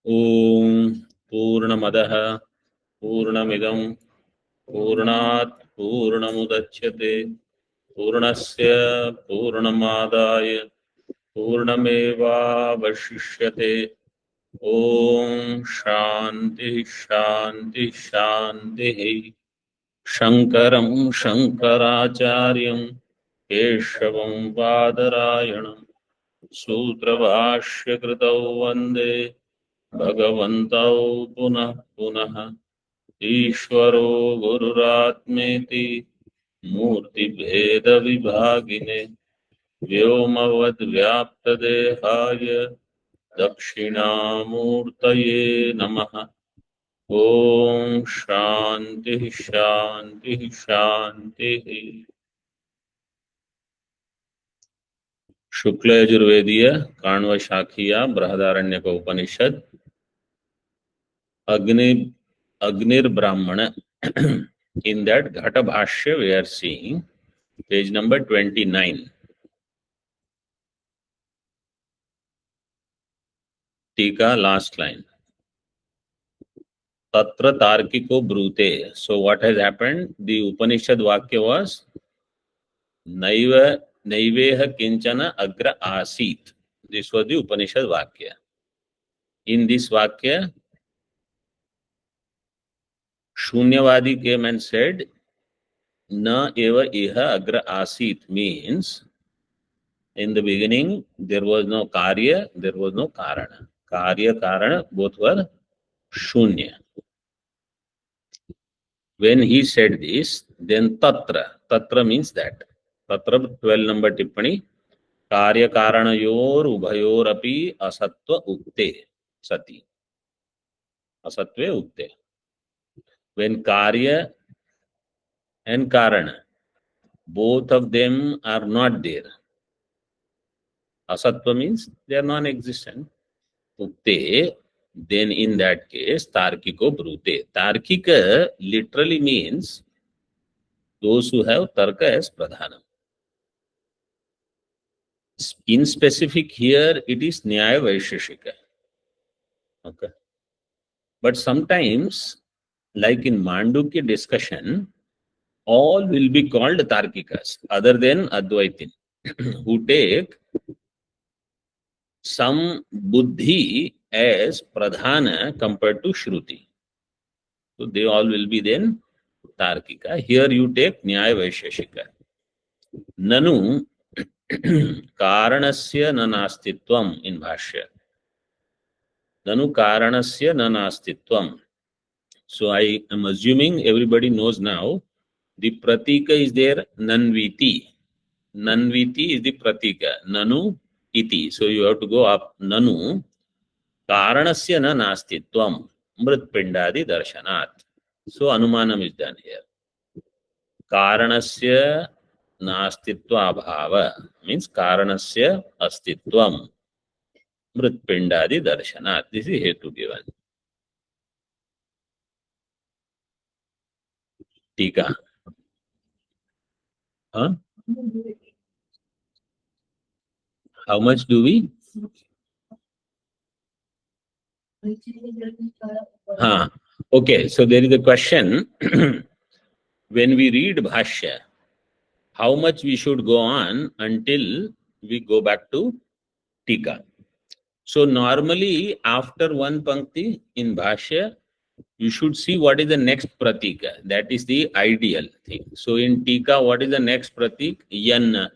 ओम पूर्णमदः पूर्णमिदं पूर्णात् पूर्णमुदच्यते पूर्णस्य पूर्णमादाय पूर्णमेवावशिष्यते। ओम शांति शांति शांतिः। शंकरं शंकराचार्यं केशवं बादरायणं सूत्रभाष्यकृतौ वन्दे भगवन्तौ पुनः पुनः। ईश्वरो गुरुरात्मेति मूर्तिभेदविभागिने व्योमवद्व्याप्तदेहाय दक्षिणामूर्तये नमः। ओम शांति शांति शांति। शुक्ल यजुर्वेदीय Kanva शाखीय Brihadaranyaka Upanishad Agnir in that Ghata Bhashya we are seeing page number 29. Tika, last line. Tatra Tarkiko Brute. So what has happened? The Upanishad Vakya was Naiva Naiveha Kinchana Agra Asit. This was the Upanishad Vakya. In this Vakya, Shunyavadi came and said, Na eva iha agra asit, means in the beginning there was no karya, there was no karana. Karya, karana, both were shunya. When he said this, then tatra means that. Tatra 12 number tippani, karya karanayor ubhayor api asatva ukte sati. Asatve ukte. When karya and karana, both of them are not there. Asatva means they are non-existent. Ukte, then in that case, Tarkiko Brute. Tarkika literally means those who have Tarka as Pradhanam. In specific here, it is Nyaya Vaisheshika. Okay. But sometimes, like in Mandukya discussion, all will be called Tarkikas, other than Advaitin, who take some buddhi as pradhana compared to Shruti. So they all will be then Tarkika. Here you take Nyaya Vaisheshika. Nanu Karanasya nanastitvam in Bhashya. Nanu Karanasya nanastitvam. So I am assuming everybody knows now the Pratika is there, Nanviti. Nanviti is the Pratika. Nanu iti. So you have to go up. Nanu Karanasya na nastitvam mritpindadi darshanat. So Anumanam is done here. Karanasya nastitva abhava means Karanasya astitvam mritpindadi darshanat. This is hetu given. Tika. Huh? How much do we? Okay, so there is a question. When we read Bhashya, how much we should go on until we go back to Tika? So normally after one pankti in Bhashya, you should see what is the next pratika. That is the ideal thing. So in Tika, what is the next pratik? Yan.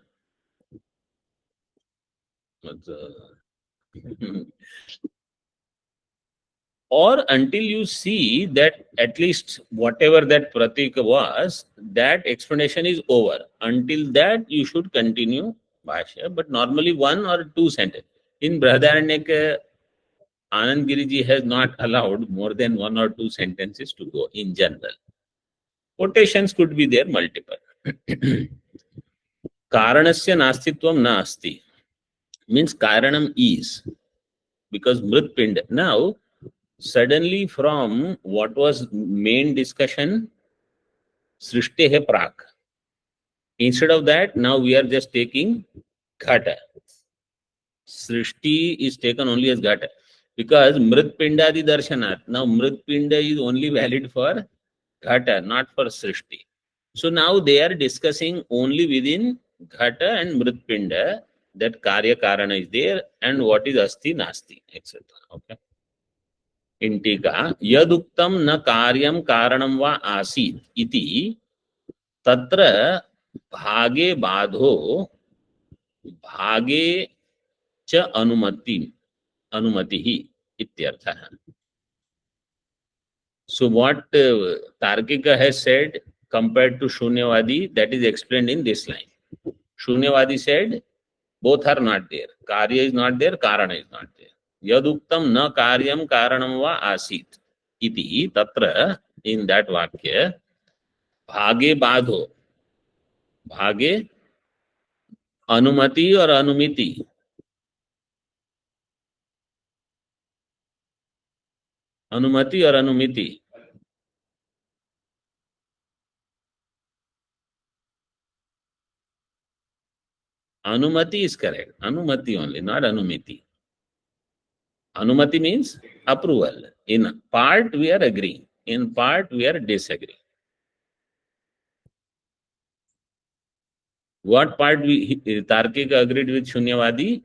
Or until you see that at least whatever that pratika was, that explanation is over. Until that, you should continue Bhashya, but normally one or two sentences. In Brihadaranyaka, Anand Giriji has not allowed more than one or two sentences to go in general. Quotations could be there multiple. Karanasya nastitvam nasti means karanam is, because mritpind. Now, suddenly from what was main discussion, Srishti Prak. Instead of that, now we are just taking Ghata. Srishti is taken only as Ghata. because mritpindadi darshanat. Now mritpinda is only valid for Ghata, not for Srishti. So now they are discussing only within Ghata and Mritpinda that Karya Karana is there and what is Asti Nasti, etc. Okay. In Tika, Yaduktam na Karyam Karanam va Asit iti tatra bhage badho bhage cha anumatihi ityartha. So what Tarkika has said compared to Shunyavadi, that is explained in this line. Shunyavadi said both are not there. Karya is not there, Karana is not there. Yaduktam na karyam karanam va asit iti tatra, in that vakya, bhage badho, bhage anumati or anumiti. Anumati or anumiti. Anumati is correct. Anumati only, not anumiti. Anumati means approval. In part we are agreeing, in part we are disagreeing. What part we Tarkika agreed with Shunyavadi?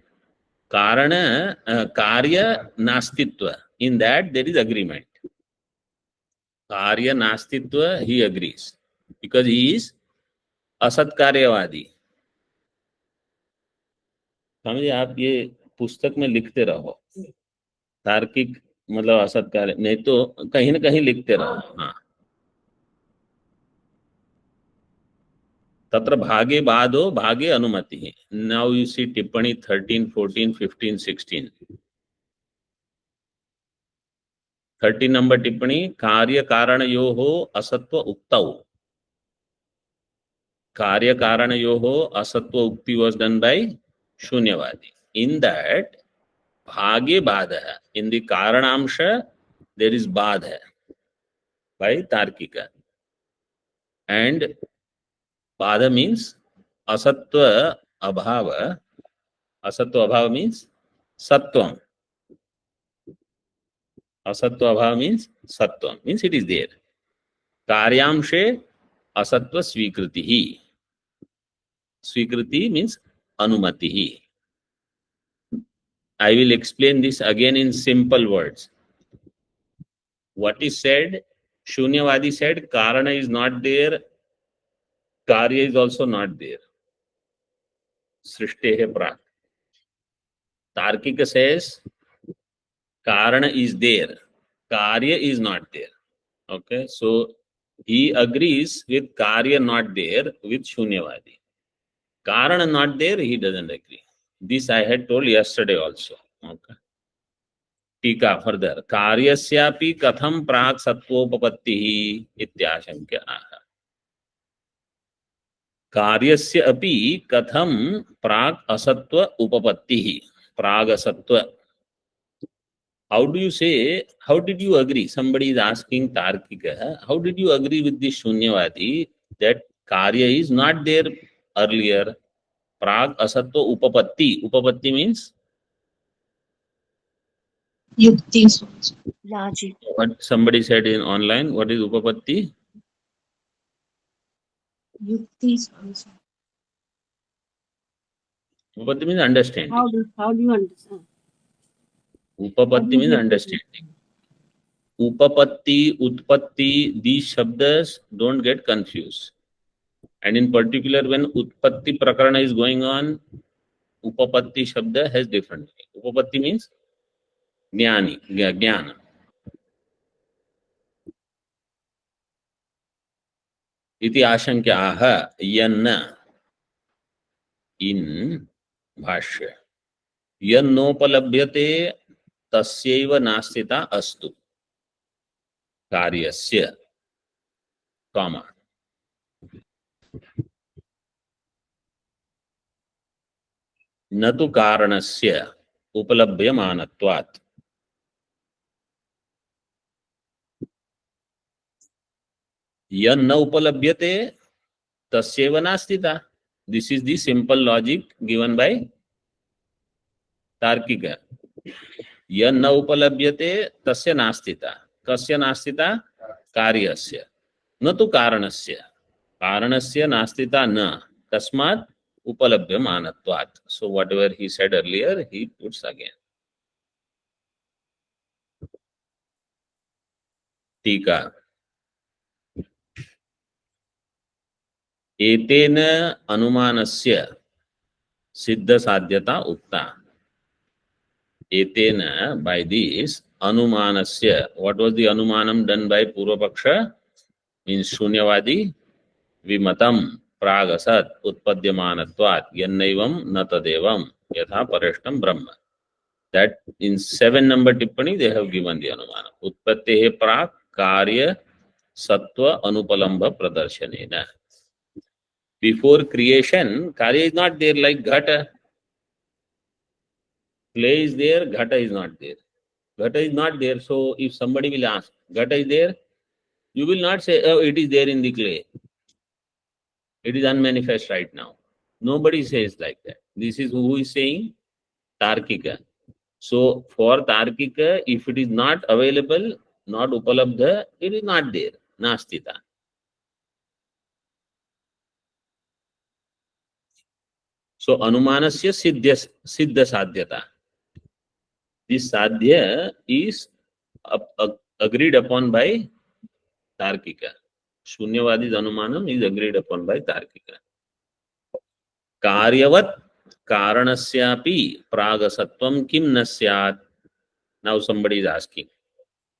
Karana, Karya Nastitva. In that there is agreement. Karya Nastitva, he agrees. Because he is असत कार्यवादी. समझे आप, ये पुस्तक में लिखते रहो, तार्किक मतलब असत कार्य, नहीं तो कहीं ना कहीं लिखते रहो. हाँ, तत्र भागे बाधो भागे अनुमति. नाउ यू सी टिप्पणी 13, 14, 15, 16. 13 नंबर टिप्पणी, कार्य कारणयोः असत्व उक्तौ. कार्य कारणयोः असत्व उक्ति वाज डन बाय शून्यवादी. इन दैट भागे बाधः, इन द कारणांश देयर इज बाधः बाय तार्किक. एंड बाधा मीन्स असत्व अभाव. असत्व अभाव मीन्स सत्वम. असत्व अभाव मीन्स सत्वम, मीन्स इट इज देयर. कार्यांशे असत्व स्वीकृति ही. स्वीकृति मीन्स अनुमति ही. I will explain this again in simple words. What is said? Shunyavadi said Karana is not there, Karya is also not there. Srishtehe prak. Tarkika says Karana is there, Karya is not there. Okay, so he agrees with Karya not there with Shunyavadi. Karana not there, he doesn't agree. This I had told yesterday also. Okay. टीका further, कार्यस्यापि कथम प्राक् सत्वोपपत्तिः इत्याशंक्याः. कार्यस्य अपि कथम प्राक् असत्व उपपत्तिः. प्राग असत्व. How do you say, how did you agree? Somebody is asking Tarkika, how did you agree with this Shunyavadi that Karya is not there earlier? Prag asatva upapatti. Upapatti means? Yukti. Logic. What somebody said in online, what is upapatti? Yukti. Upapatti means understanding. How do you understand? Upapatti means understanding. Upapatti, utpatti, these shabdas don't get confused. And in particular, when utpatti prakarana is going on, upapatti shabda has different meaning. Upapatti means jnani, jnana. Iti ashankyaah yanna. In bhashya. Yannopalabhyate tasyaiva nastita astu. Karyasya. Comma. न तु कारणस्य उपलभ्यमानत्वात्. यन्न उपलभ्यते तस्यैव नास्तिता. This is the simple logic given by Tarkika. यह न उपलभ्यते तस्य नास्तिता, कस्य नास्तिता, कार्यस्य, न तु कारणस्य, कारणस्य नास्तिता न, तस्मात् उपलभ्यमानत्वात्. So whatever he said earlier, he puts again. टीका, एतेन अनुमानस्य सिद्ध साध्यता उक्ता. Etena, by this, anumanasya. What was the anumanam done by Purvapaksha? Means Shunyavadi, Vimatam, Pragasat, Utpadyamanatvat, Yannaivam, Natadevam, Yatha Parashtam Brahma. That in 7 number Tippani they have given the anumana. Utpattehe Prak, Karya, Sattva, Anupalambha, Pradarshanena. Before creation, Karya is not there like Ghata. Clay is there, Ghata is not there. Ghata is not there. So if somebody will ask, Ghata is there, you will not say, oh, it is there in the clay. It is unmanifest right now. Nobody says like that. This is who is saying? Tarkika. So for Tarkika, if it is not available, not upalabdha, it is not there. Nastita. So anumanasya siddha sadhyata. This sadhya is agreed upon by Tarkika. Shunyavadi's anumanam is agreed upon by Tarkika. Karyavat karanasyapi pragasatvam kim na syat. Now somebody is asking.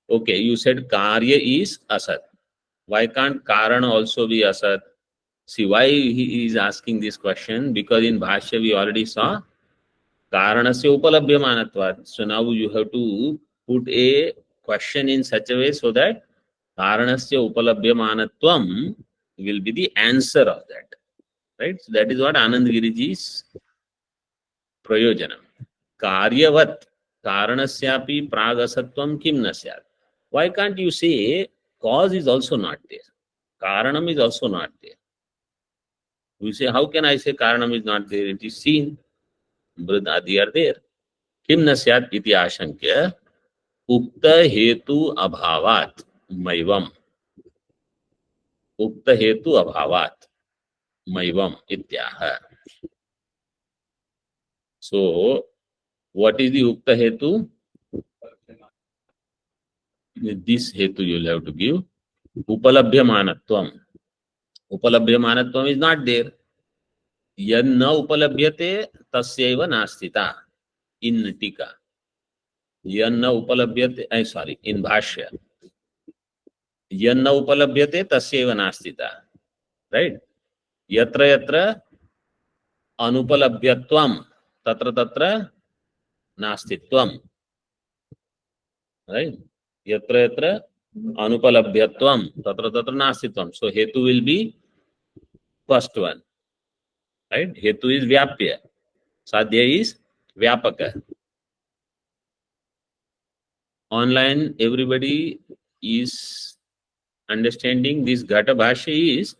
Okay, you said karya is asat. Why can't karana also be asat? See why he is asking this question? Because in Bhashya we already saw karanasya upalabhyamanatvat. So now you have to put a question in such a way so that karanasya upalabhyamanatvam will be the answer of that. Right? So that is what Anand Giriji's prayojanam. Karyavat karanasyapi pragasatvam kim na syat. Why can't you say cause is also not there? Karanam is also not there. You say, how can I say Karanam is not there? It is seen. Brudadi are there. Kim na syat iti ashankya ukta hetu abhavat maivam. Ukta hetu abhavat maivam ityaha. So, what is the ukta hetu? This hetu you will have to give. Upalabhyamanatvam. Upalabhyamanatvam is not there. Yanna upalabhyate tasyaiva nastita. In tika. Yanna upalabhyate, in bhashya. Yanna upalabhyate tasyaiva nastita. Right? Yatra yatra anupalabhyatvam tatra tatra nastitvam. Right? Yatra yatra anupalabhyatvam tatra tatra nastitvam. So hetu will be first one. Right? Hetu is vyapya. Sadhya is vyapaka. Online, everybody is understanding this Ghata Bhashya is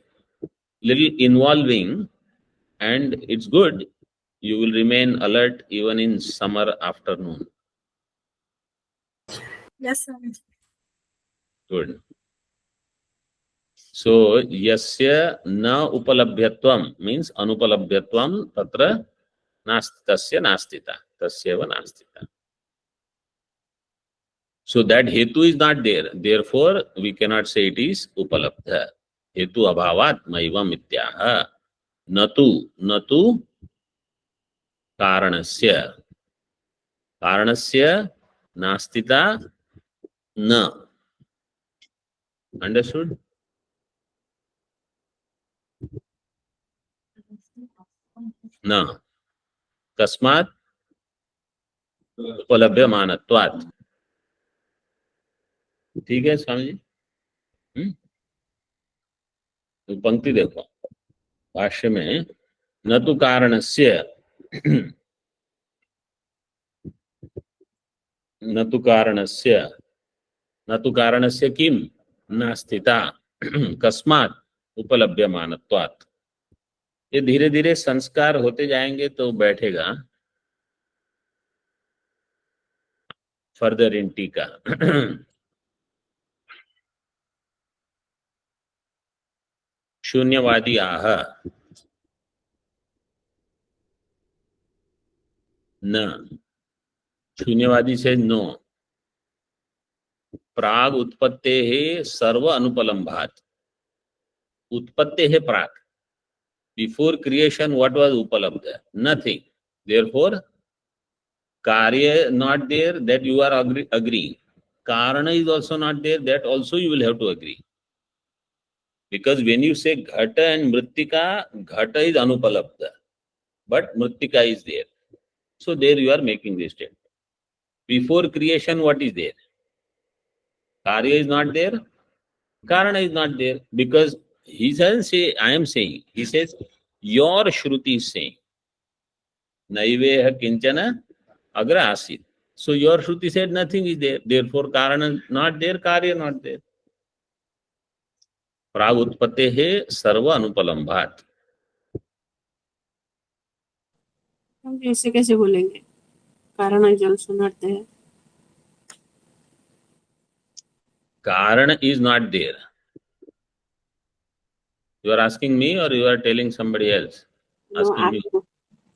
little involving, and it's good. You will remain alert even in summer afternoon. Yes, sir. Good. So, yasya na upalabhyatvam means anupalabhyatvam tatra tasya nastita. Tasyeva nastita. So that hetu is not there. Therefore, we cannot say it is upalabdha. Hetu abhavat maivam ityaha. Natu karanasya. Karanasya nastita na. Understood? Na. Kasmat उपलभ्यमानत्वात्. ठीक है स्वामी जी? पंक्ति देखो भाष्य में न तो कारणस्य न तो कारणस्य किम नास्तिता कस्मात् उपलभ्यमानत्वात्. ये धीरे धीरे संस्कार होते जाएंगे तो बैठेगा. further in Tika. Shunyavadi aha. Na. Shunyavadi says no. प्राग उत्पत्ते है सर्व अनुपलम्भात. उत्पत्ते है प्राग. Before creation, what was upalabdha? Nothing. Therefore, karya not there, that you are agreeing. Karana is also not there, that also you will have to agree. Because when you say ghata and mrittika, ghata is anupalabdha, but mrittika is there. So there you are making this statement. Before creation, what is there? Karya is not there, Karana is not there, because he doesn't say, I am saying. He says, your Shruti is saying. Naiveha kinchana agra asit. So your Shruti said nothing is there. Therefore, Karana not there, Karya not there. प्राग उत्पत्ते है सर्व अनुपलम्भात. हम ऐसे कैसे बोलेंगे? कारण is also not there. Karana is not there. You are asking me or you are telling somebody else? No, Asking you.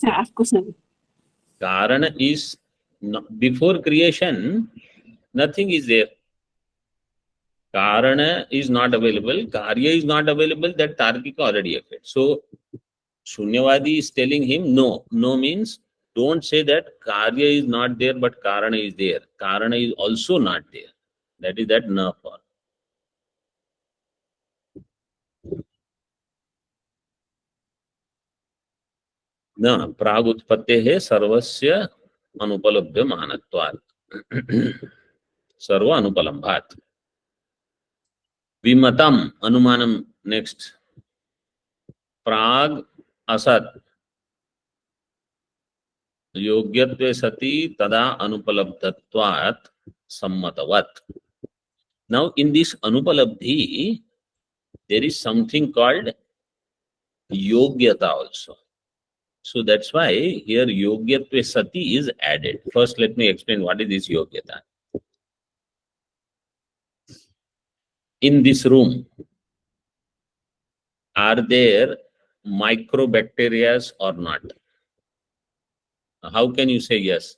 आपको सभी. Karana is not, before creation, nothing is there. Karana is not available. Karya is not available. That Tarkika already occurred. So Shunyavadi is telling him no. No means don't say that Karya is not there, but Karana is there. Karana is also not there. That is that na for. न प्राग उत्पत्ते है सर्वस्य अनुपलब्ध मानत्वात्. सर्व अनुपलम्भात्. विमतम अनुमानम next. प्राग असत योग्यत्वे सति तदा अनुपलब्धत्वात् सम्मतवत्. Now in this anupalabdhi there is something called yogyata also. So that's why here yogyatve sati is added. First let me explain what is this yogyata. In this room, are there microbacteria or not? How can you say yes?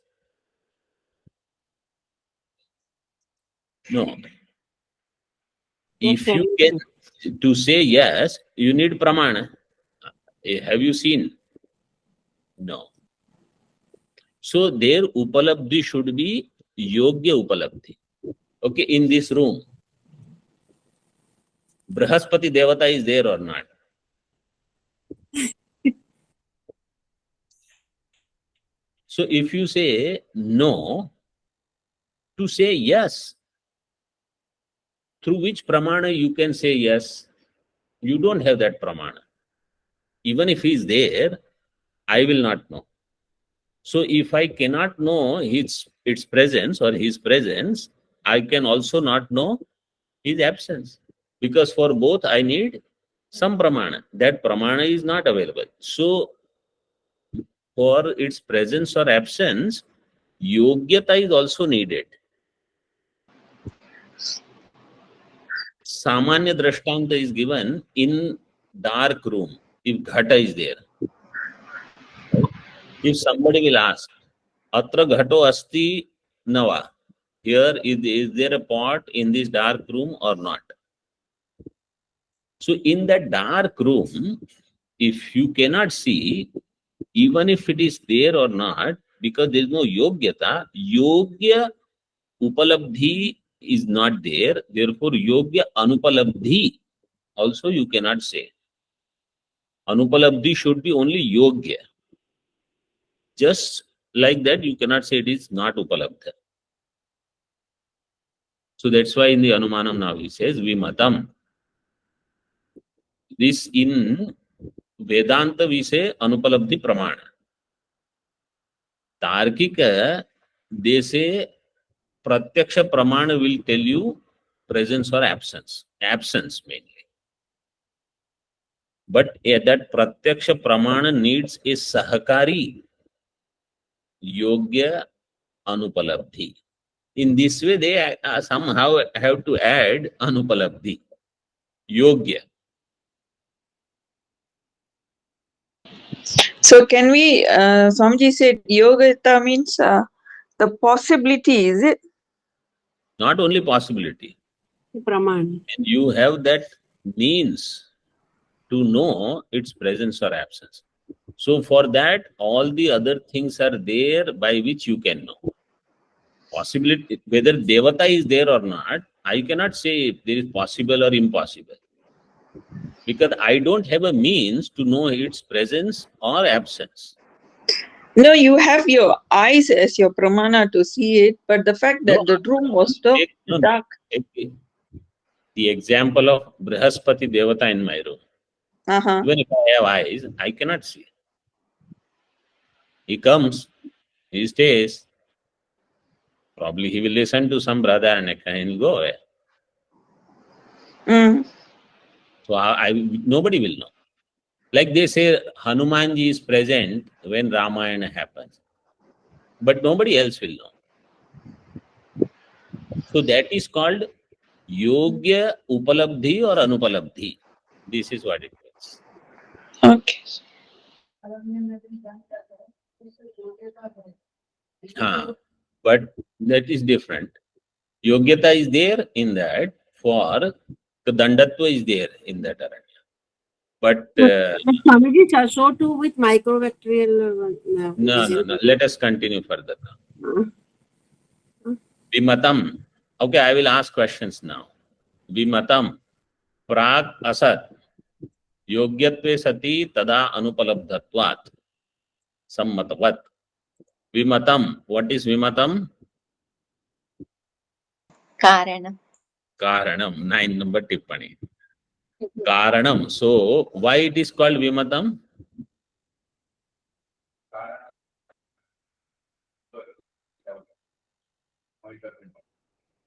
No. If you can, to say yes, you need pramana. Have you seen? No. So their upalabdhi should be yogya upalabdhi. Okay, in this room, Brahaspati Devata is there or not? So if you say no, to say yes, through which pramana you can say yes? You don't have that pramana. Even if he is there, I will not know. So if I cannot know its presence or his presence, I can also not know his absence. Because for both I need some pramana. That pramana is not available. So for its presence or absence, yogyata is also needed. Samanya Drashtanta is given in dark room, if ghata is there. If somebody will ask, Atra ghato asti nava, here is there a pot in this dark room or not? So in that dark room, if you cannot see, even if it is there or not, because there is no yogyata, yogya upalabdhi is not there, therefore yogya anupalabdhi also you cannot say. Anupalabdhi should be only yogya. Just like that, you cannot say it is not upalabdha. So that's why in the Anumanam now he says Vimatam. This in Vedanta we say Anupalabdhi Pramana. Tarkika, they say Pratyaksha Pramana will tell you presence or absence. Absence mainly. But that Pratyaksha Pramana needs a Sahakari Yogya Anupalabdhi. In this way, they somehow have to add anupalabdhi, yogya. So can we, Swamiji said yogata means the possibility, is it? Not only possibility, Praman. and you have that means to know its presence or absence. So for that, all the other things are there by which you can know. Possibility, whether Devata is there or not, I cannot say if there is possible or impossible. Because I don't have a means to know its presence or absence. No, you have your eyes as your pramana to see it, but the fact that the room was so dark. The example of Brihaspati Devata in my room. Even if I have eyes, I cannot see. He comes, he stays. Probably he will listen to some brother and he'll go away. So nobody will know. Like they say, Hanumanji is present when Ramayana happens, but nobody else will know. So that is called Yogya Upalabdhi or Anupalabdhi. This is what it means. Okay. But that is different. Yogyata is there in that, for the Dandatva is there in that aranya. But Swamiji, so too with microvectorial. No. Let us continue further now. Vimatam. Okay, I will ask questions now. Vimatam. Prag asat. Yogyatve sati tada anupalabdhatvat. Sammatavat. Vimatam. What is Vimatam? Karanam. Karanam. 9 number tippani. Karanam. So, why it is called Vimatam?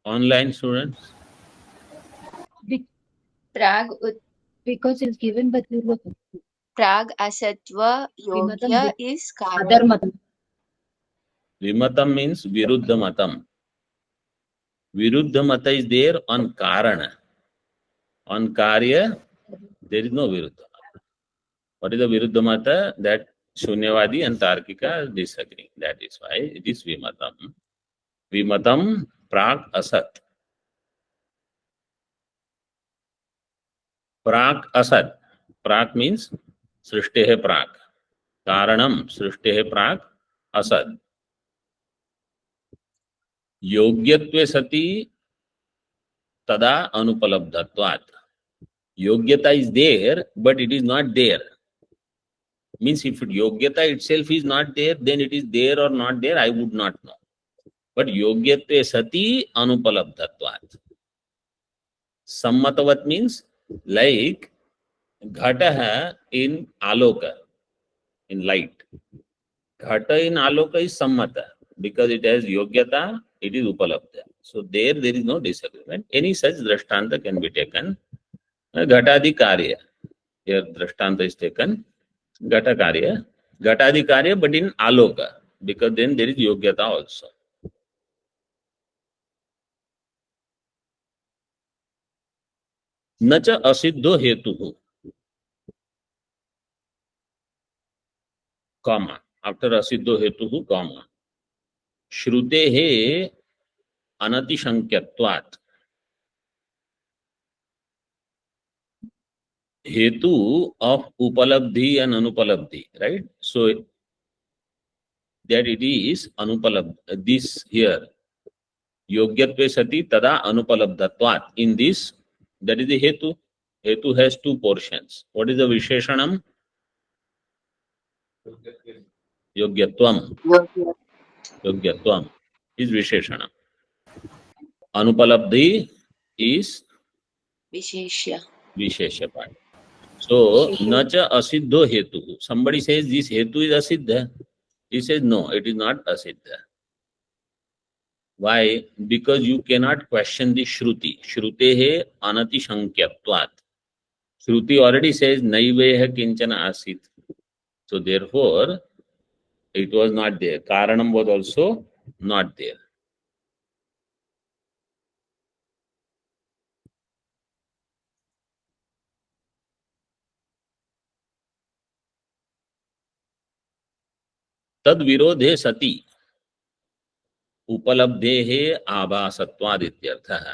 Online students? Prag, because it's given by Prag asatva yogya is Karanam. Vimatam means Viruddha Matam. Viruddha Mata is there on Karana. On Karya, there is no Viruddha Mata. What is the Viruddha Mata? That Shunyavadi and Tarkika disagree. That is why it is Vimatam. Vimatam Prag Asat. Prag Asat. Prag means Srishtehe Prag. Karanam Srishtehe Prag Asat. Yogyatve sati tada anupalabdhatvat. Yogyata is there, but it is not there. Means if Yogyata itself is not there, then it is there or not there, I would not know. But Yogyatve sati anupalabdhatvat. Sammatavat means like Ghataha in Aloka, in light. Ghata in Aloka is Sammata. Because it has Yogyata, it is Upalabdha. So there is no disagreement. Any such Drashtanta can be taken. Ghatadi Karya. Here Drashtanta is taken. Ghata Karya. Ghatadi Karya, but in Aloka. Because then there is Yogyata also. Nacha asiddho hetuhu. Comma. After asiddho hetuhu, comma. Shrutehe anatishankyatvat. Hetu of upalabdhi and anupalabdhi, right? So that it is anupalabdhi. This here, yogyatve sati tada anupalabdhatvat. In this, that is the hetu. Hetu has two portions. What is the visheshanam? Yogyatvam. Yogyatvam is visheshanam. Anupalabdhi is Visheshya. Vishesha part. So, nacha asiddho hetu. Somebody says this hetu is asiddha. He says no, it is not asiddha. Why? Because you cannot question the Shruti. Shrutehe anatishankyatvat. Shruti already says naiveha kinchana asit. So therefore, it was not there. Karanam was also not there. तद विरोधे सति उपलब्धेः आभासत्वाद इत्यर्थः.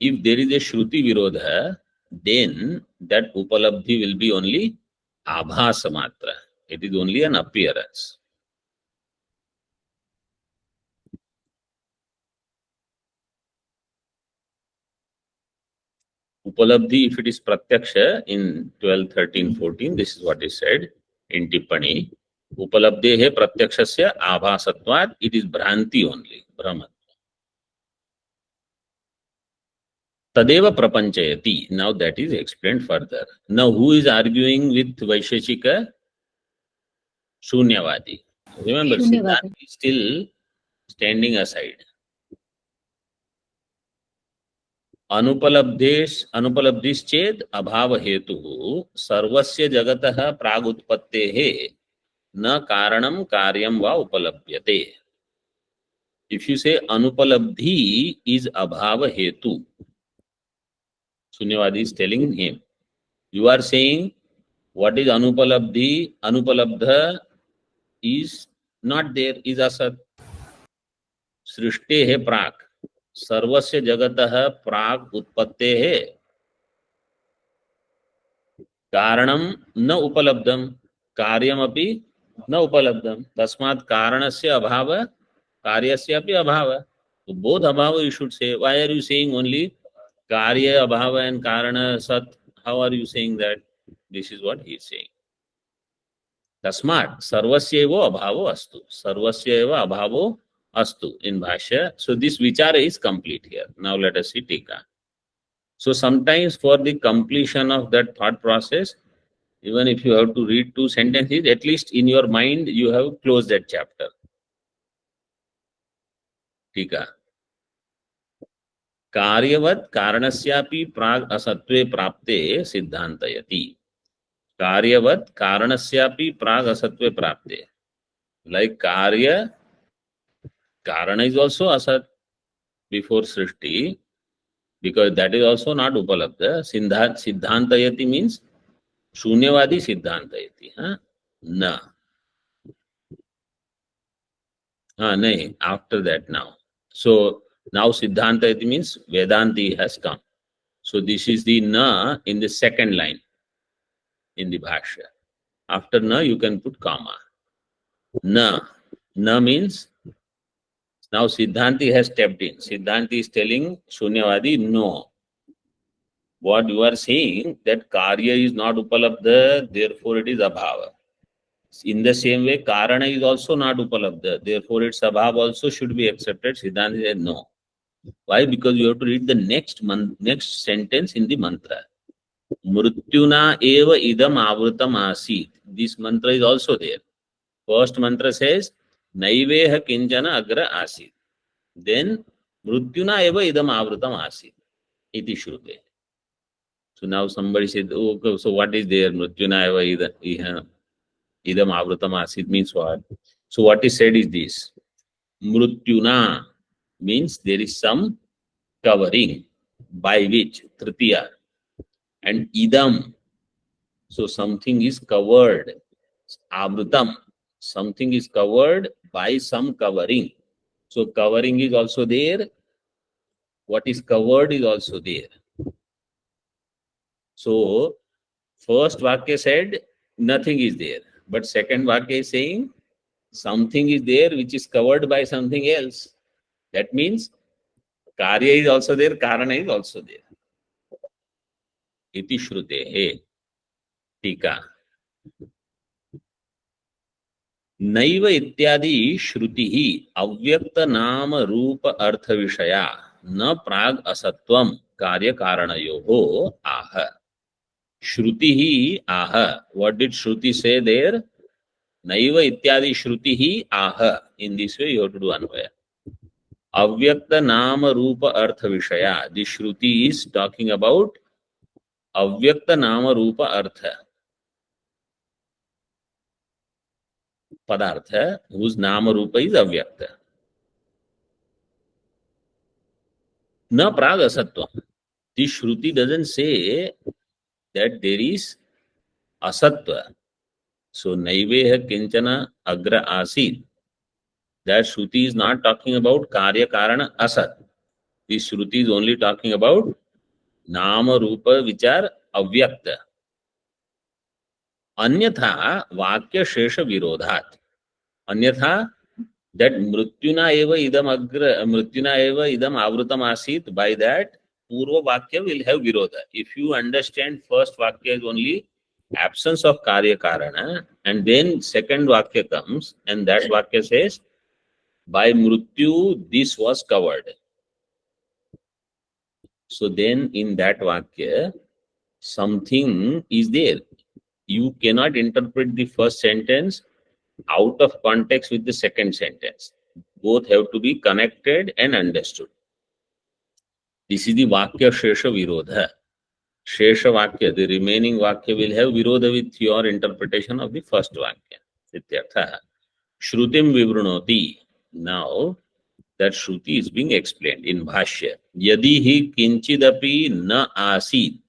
If there is a Shruti Virodha, then that Upalabdhi will be only Abhasa Matra. It is only an appearance. Upalabdhi, if it is Pratyaksha in 12, 13, 14, this is what is said in Tippani. Upalabdhehe Pratyakshasya Abhasatvad, it is Bhranti only, Brahman. Tadeva Prapanchayati. Now that is explained further. Now who is arguing with Vaisheshika? Shunyavadi. Remember, Siddhanta is still standing aside. अनुपलब्धिश्चेद अभाव हेतु सर्वस्य जगतः प्रागुत्पत्तेः न कारणं कार्यं वा उपलभ्यते. If you say anupalabdhi is abhava hetu, Shunyavadi is telling him, you are saying what is anupalabdhi? Anupalabdha is not there, is asat. सृष्टे है प्राक, सर्वस्य जगतः प्राक उत्पत्ते है, कारणम न उपलब्धम, कार्यमपि न उपलब्धम, तस्मात् कारणस्य अभाव कार्यस्य अपि अभाव. तो बोध अभाव you should say. Why are you saying only कार्य अभाव and कारण सत? How are you saying that? This is what he is saying. तस्मात् सर्वस्यैव अभावो अस्तु, सर्वस्यैव अभावो astu in Bhashya. So this vichara is complete here. Now let us see Tika. So sometimes for the completion of that thought process, even if you have to read 2 sentences, at least in your mind you have closed that chapter. Tika. Karyavat karanasyapi prag asatve prapte siddhantayati. Karyavat karanasyapi prag asatve prapte. Like karya, karana is also asat before srishti, because that is also not upalabdha. Siddhantayati means Shunyavadi Siddhantayati. Na. Nahi, after that now. So now Siddhantayati means Vedanti has come. So this is the na in the second line in the Bhashya. After na you can put comma. Na. Na means now Siddhanti has stepped in. Siddhanti is telling Shunyavadi, no. What you are saying, that karya is not upalabdha, therefore it is abhava. In the same way, karana is also not upalabdha, therefore its abhava also should be accepted. Siddhanta said no. Why? Because you have to read the next sentence in the mantra. Mrutyuna eva idam avrutam asit. This mantra is also there. First mantra says, Naiveha kinjana agra asit. Then, Mrutyuna eva idam avrutam asit. Iti shrute. So now somebody said, oh, so what is there? Mrutyuna eva idam avrutam asit means what? So what is said is this. Mrutyuna means there is some covering by which, tritiya, and idam, so something is covered. Avrutam, something is covered by some covering. So covering is also there. What is covered is also there. So first Vakya said nothing is there. But second Vakya is saying something is there which is covered by something else. That means Karya is also there, Karana is also there. Iti Shrutehe. Tika. नैव इत्यादि श्रुति ही अव्यक्त नाम रूप अर्थ विषया न प्राग असत्वम कार्य कारणयोः आह. श्रुति ही आह. What did Shruti say there? Naiva ityadi Shruti hi ah. In this way you have to do Anvaya. Avyakta nama rupa artha vishaya. The Shruti is talking about avyakta nama rupa artha. Padartha whose nama rupa is avyakta. Na praga asatva. The Shruti doesn't say that there is asatva. So Naiveha Kinchana Agra Asit. That Shruti is not talking about Karya Karana Asat. This Shruti is only talking about Nama Rupa which are Avyakta. Anyatha Vakya Shesha Virodhat. Anyatha that Mrityuna eva idam avrutam asit, by that Purva Vakya will have Virodha. If you understand first Vakya is only absence of Karya Karana, and then second Vakya comes, and that Vakya says, by Mrityu this was covered. So then in that Vakya, something is there. You cannot interpret the first sentence out of context with the second sentence. Both have to be connected and understood. This is the Vakya Shesha Virodha. Shesha Vakya, the remaining Vakya will have Virodha with your interpretation of the first Vakya. Ityartha. Shrutim Vivrunoti. Now, that Shruti is being explained in Bhashya. Yadi hi kinchidapi na asid.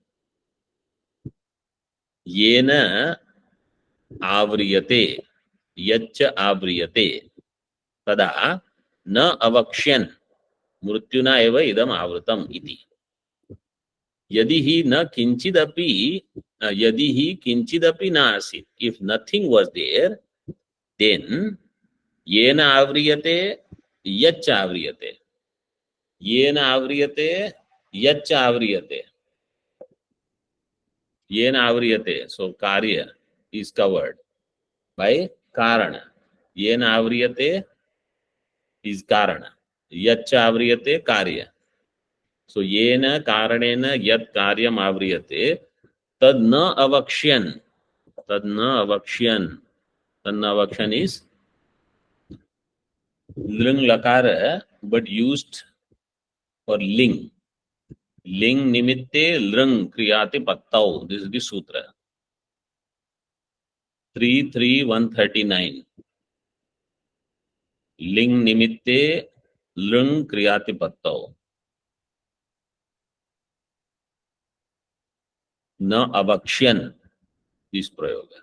Yena avriyate. Yaccha avriyate. Tada na avakshyan. Mrityuna eva idam avrutam iti. Yadi hi na kinchidapi, yadi hi kinchidapi na asit. If nothing was there, then yena avriyate, yaccha avriyate. Yena avriyate, yaccha avriyate. Yena avriyate. So karya is covered by karana. Yena avriyate is karana. Yaccha avriyate karya. So yena karanena yat karyam avriyate tad na avakshyan. Tad na avakshyan. Tad na avakshyan is lring lakara but used for ling. Ling nimitte lring kriyate pattau. This is the sutra. 33139. Ling nimitte lring kriyate pattau. Na avakshyan. This prayoga.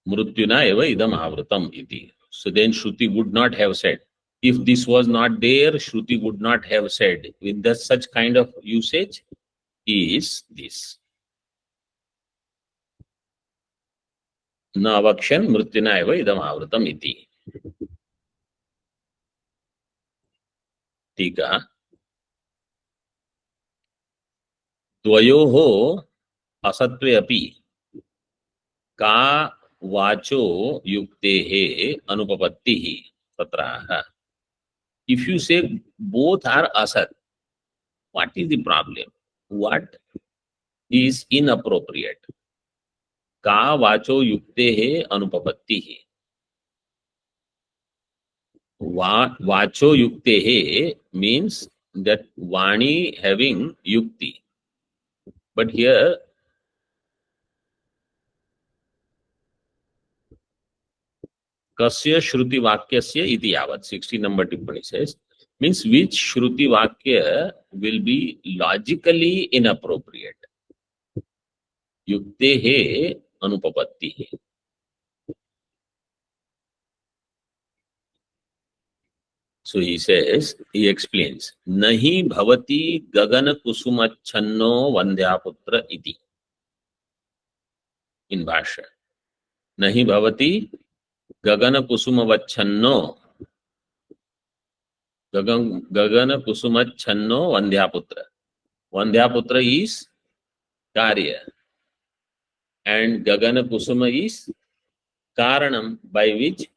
Mrityuna eva idam avrutam iti. So then Shruti would not have said. If this was not there, Shruti would not have said. With the such kind of usage is this. Na avakshan mrityuna eva idam avrutam iti. Tika. Dvayoho asatve api ka vacho yuktehe anupapattihi tatraha. If you say both are asat, what is the problem? What is inappropriate? Ka vacho yuktehe anupapattihi. Vacho yuktehe means that Vani having yukti. But here, Kasya Shruti Vakyasya iti yavat, 16 number tippani says, means which Shruti Vakya will be logically inappropriate. Yuktehe anupapattihi. So he says, he explains, Nahi bhavati gagana kusumachanno vandhyaputra iti. In Bhashya. Nahi bhavati gagana kusumavachanno. Gagana kusumachanno vandhyaputra. Vandhyaputra is Karya. And Gagana Kusuma is Karanam, by which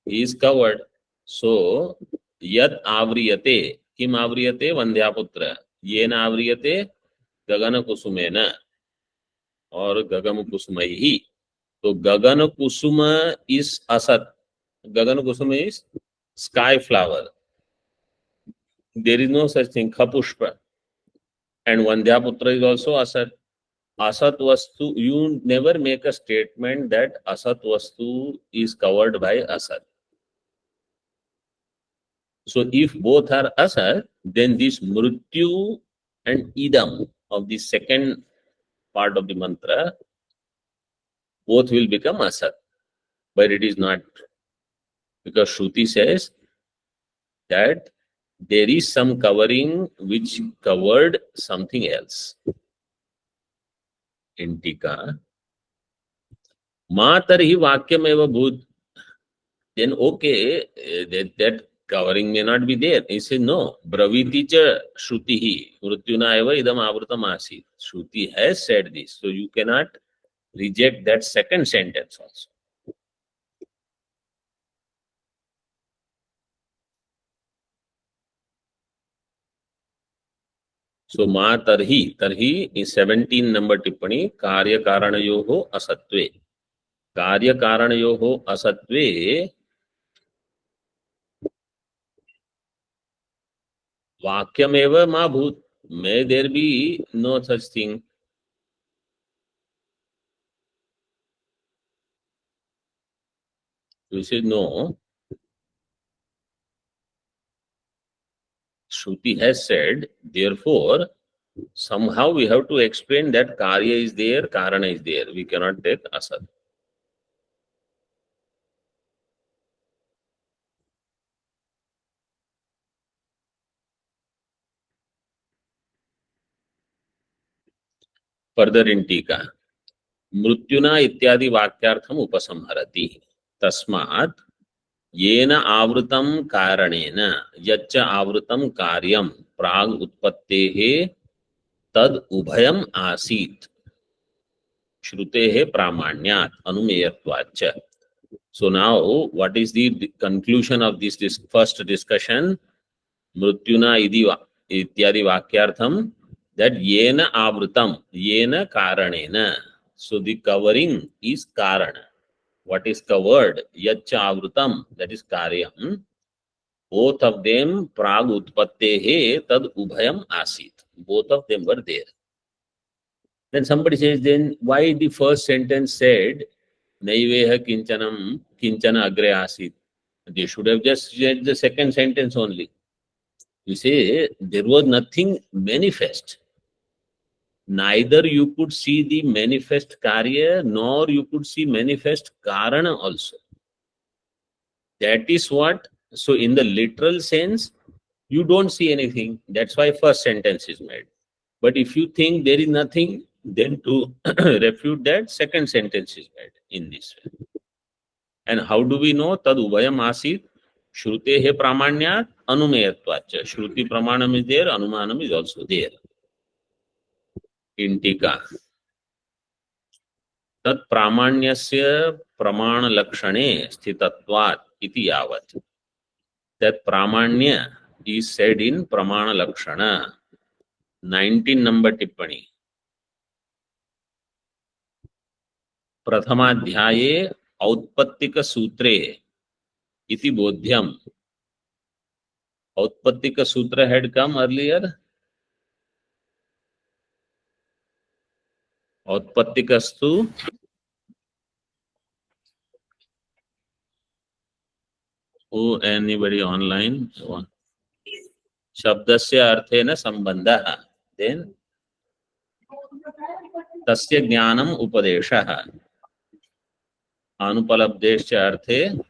he is covered. So, Yat avriyate. Kim avriyate? Vandhyaputra. Yena avriyate? Gagana Kusumena. Or Gagana Kusumaihi. So, Gagana Kusuma is Asat. Gagana Kusuma is sky flower. There is no such thing, Khapushpa. And Vandhyaputra is also Asat. Asat Vastu, you never make a statement that Asat Vastu is covered by Asat. So if both are Asat, then this Mrityu and Idam of the second part of the mantra, both will become asat. But it is not, because Shruti says that there is some covering which covered something else. In Tika, Ma tarhi vakyam eva bhut. Then okay, that covering may not be there. He says no. Braviti cha Shrutihi mrutyuna eva idam avrutam asit. Shruti has said this, so you cannot reject that second sentence also. So ma tarhi is 17 number tippani karya karanayoho asatve. Karya karanayoho asatve vakyam eva ma bhut. May there be no such thing. We say no. Shruti has said, therefore, somehow we have to explain that karya is there, karana is there. We cannot take asat. Further in Tika, mrutyuna ityadi vakyartham upasamharati. Tasmat yena avrutam karanena yaccha avrutam karyam prag utpattehe tad ubhayam asit. Shrutehe pramanyat anumeyatvacha. So now, what is the conclusion of this first discussion? Mrutyuna ityadi vakyartham, that yena avrutam, yena karanena. So the covering is karana. What is covered? Yacha avrutam, that is karyam. Both of them prag utpattehe tad ubhayam asit. Both of them were there. Then somebody says, then why the first sentence said Naiveha kinchanam kinchana agre asit? They should have just said the second sentence only. You say there was nothing manifest. Neither you could see the manifest karya, nor you could see manifest karana also. That is what, so in the literal sense, you don't see anything. That's why first sentence is made. But if you think there is nothing, then to refute that, second sentence is made in this way. And how do we know? Tad ubhayam asit. Shrutehe pramanyat anumeyatvacha. Shruti pramanam is there, anumanam is also there. In Tika, tat pramanyasya pramana lakshane sthitatvat iti yavat. That pramanya is said in pramana lakshana. 19 number tippani. Prathamadhyaye autpattika sutre iti bodhyam. Autpattika sutra had come earlier. Autpattikastu oh, anybody online? Shabdasya arthena sambandha. Then tasya jnanam upadeshaha. Anupalabdesya arthe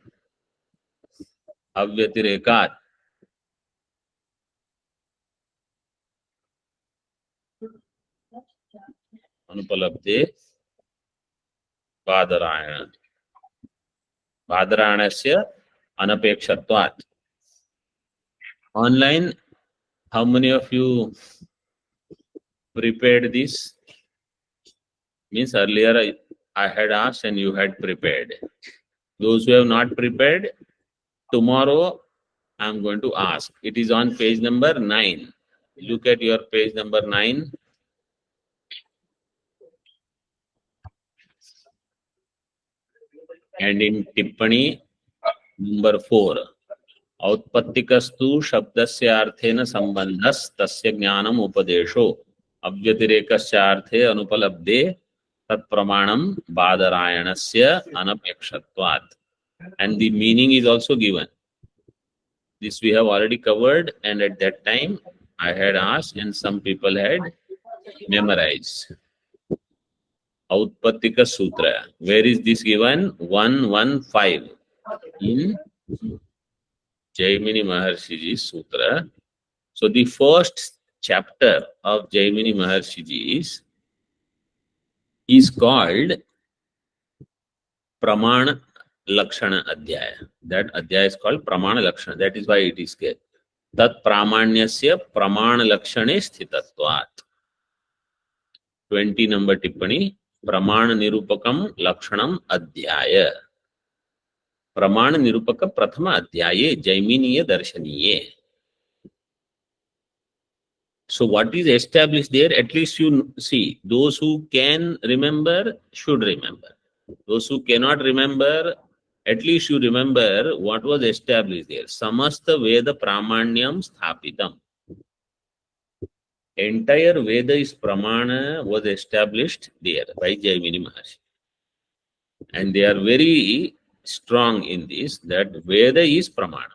avyatirekat. Anupalabde badarayana. Badaranasya anapekshatvat. Online, how many of you prepared this? Means earlier I had asked and you had prepared. Those who have not prepared, tomorrow I am going to ask. It is on page number 9. Look at your page number 9. And in Tippani number 4. Autpattikastu shabdasya arthena sambandhas tasya jnanam upadesho avyatirekasya arthe anupalabde tat pramanam badarayanasya anapekshatvat. And the meaning is also given. This we have already covered, and at that time I had asked and some people had memorized. Autpattika Sutra. Where is this given? 115 in Jaimini Maharshiji's Sutra. So the first chapter of Jaimini Maharshiji's is called Pramana Lakshana Adhyaya. That Adhyaya is called Pramana Lakshana. That is why it is called Tat Pramanyasya Pramana Lakshane Sthitatvat. 20 number Tippani. Pramana Nirupakam Lakshanam Adhyaya. Pramana Nirupaka Prathama Adhyaye Jaiminiya Darshaniye. So what is established there? At least you see, those who can remember should remember. Those who cannot remember, at least you remember what was established there. Samasta Veda Pramanyam Sthapitam. Entire Veda is Pramana was established there by Jaimini Maharshi. And they are very strong in this, that Veda is Pramana.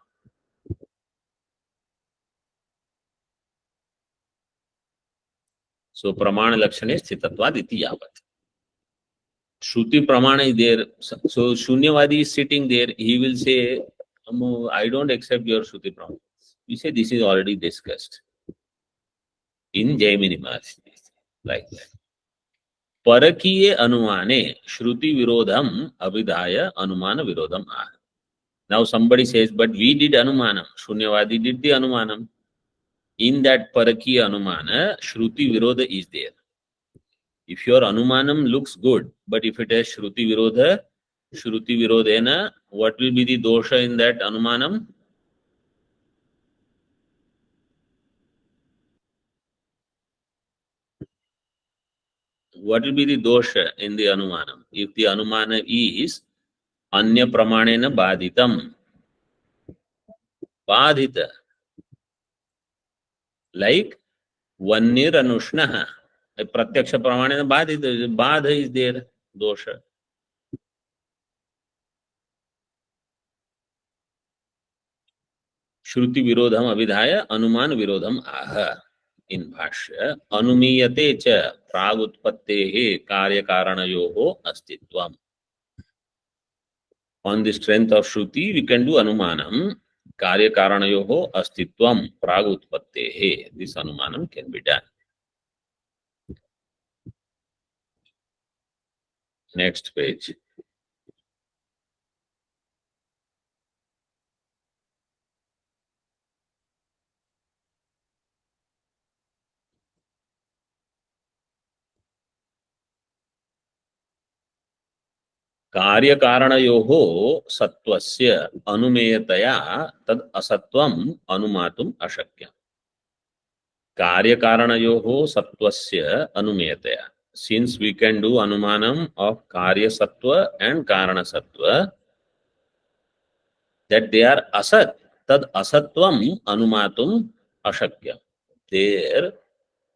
So Pramana Lakshane Sthitatvad iti yavat. Shruti Pramana is there. So Shunyavadi is sitting there. He will say, I don't accept your Shruti Pramana. You say this is already discussed in Jaimini Maharshi. Like that. Parakiye Anumane Shruti Virodham Abhidhaya Anumana Virodham Ah. Now somebody says, but we did Anumanam. Shunyavadi did the Anumanam. In that Parakiya Anumana, Shruti Virodha is there. If your Anumanam looks good, but if it has Shruti Virodhena, what will be the dosha in that Anumanam? What will be the dosha in the Anumanam? If the Anumana is Anya Pramanena Badhitam. Badhita. Like Vannir Anushnaha. Pratyaksha Pramanena Badhita. Badha is there, dosha. Shruti Virodham Abhidhaya Anuman Virodham Aha. In Bhashya, Anumiyate cha Pragutpattehe Karya Karanayoho Astitvam. On the strength of Shruti, we can do Anumanam. Karya Karanayoho Astitvam Pragutpattehe. This Anumanam can be done. Next page. कार्य कारणयोः सत्वस्य अनुमेयतया तद असत्वम अनुमातुम अशक्यम्. कार्य कारणयोः सत्वस्य अनुमेयतया. Since we can do anumanam of karya sattva and karana sattva, that they are asat, tad asatvam anumatum ashakyam. There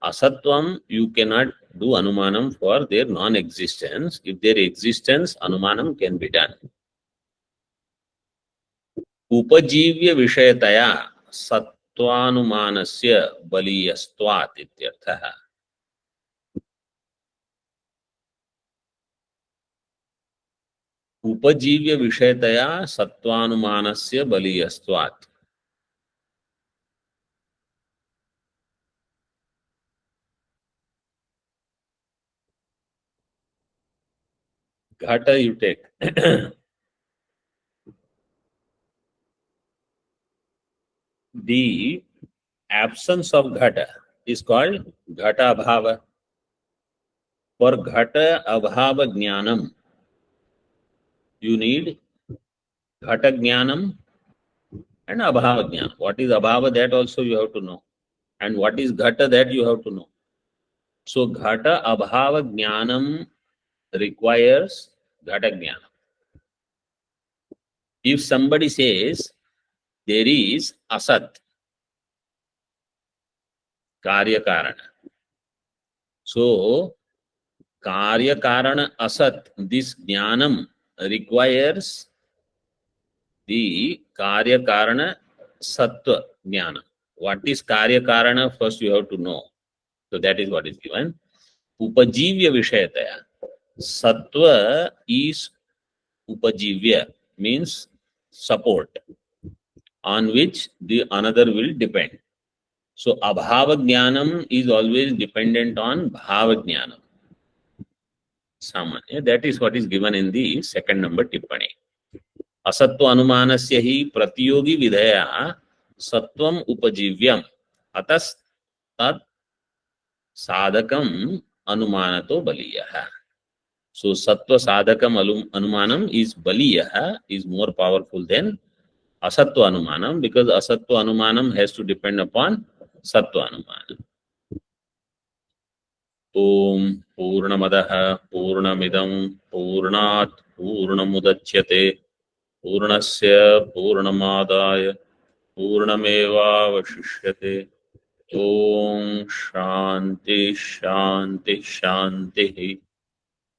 asatvam, you cannot do anumanam for their non-existence. If their existence, anumanam can be done. Upajivya vishayataya sattvanumanasya baliyastvat ityarthaha. Upajivya vishayataya sattvanumanasya baliyastvat. Ghata you take. The absence of ghata is called ghata abhava. For ghata abhava jnanam, you need ghata jnanam and abhava jnanam. What is abhava, that also you have to know. And what is ghata, that you have to know. So ghata abhava jnanam requires ghata jnanam. If somebody says there is asat, karya karana. So karya karana asat, this jnanam requires the karya karana sattva jnana. What is karya karana? First you have to know. So that is what is given. Upajivya vishayataya Sattva is upajivya, means support, on which the another will depend. So abhava jnanam is always dependent on bhava jnanam. Samanya. That is what is given in the second number tippani. Asatva anumanasya hi pratyogi vidhaya sattvam upajivyam atas tat sadhakam anumanato baliyah. So sattva sadhakam anumanam is baliyah, is more powerful than asatva anumanam, because asatva anumanam has to depend upon sattva anumanam. Om Purnamadaha Purnamidam Purnat Purnamudachyate Purnasya Purnamadaya Purnameva Vashishyate. Om Shanti Shanti Shanti.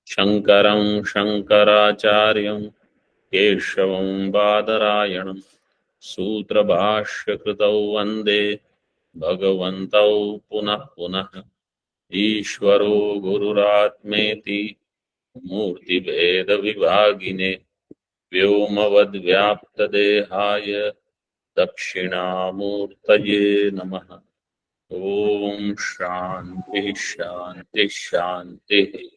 Shankaram Shankaracharyam Keshavam Badarayanam Sutra Bhashya Kritau Vande Bhagavantau Punah Punah. ईश्वरो गुरुरात्मेति मूर्तिभेद विभागिने व्योमवद्व्याप्तदेहाय दक्षिणामूर्तये नमः। ओम शांति शांति शांति।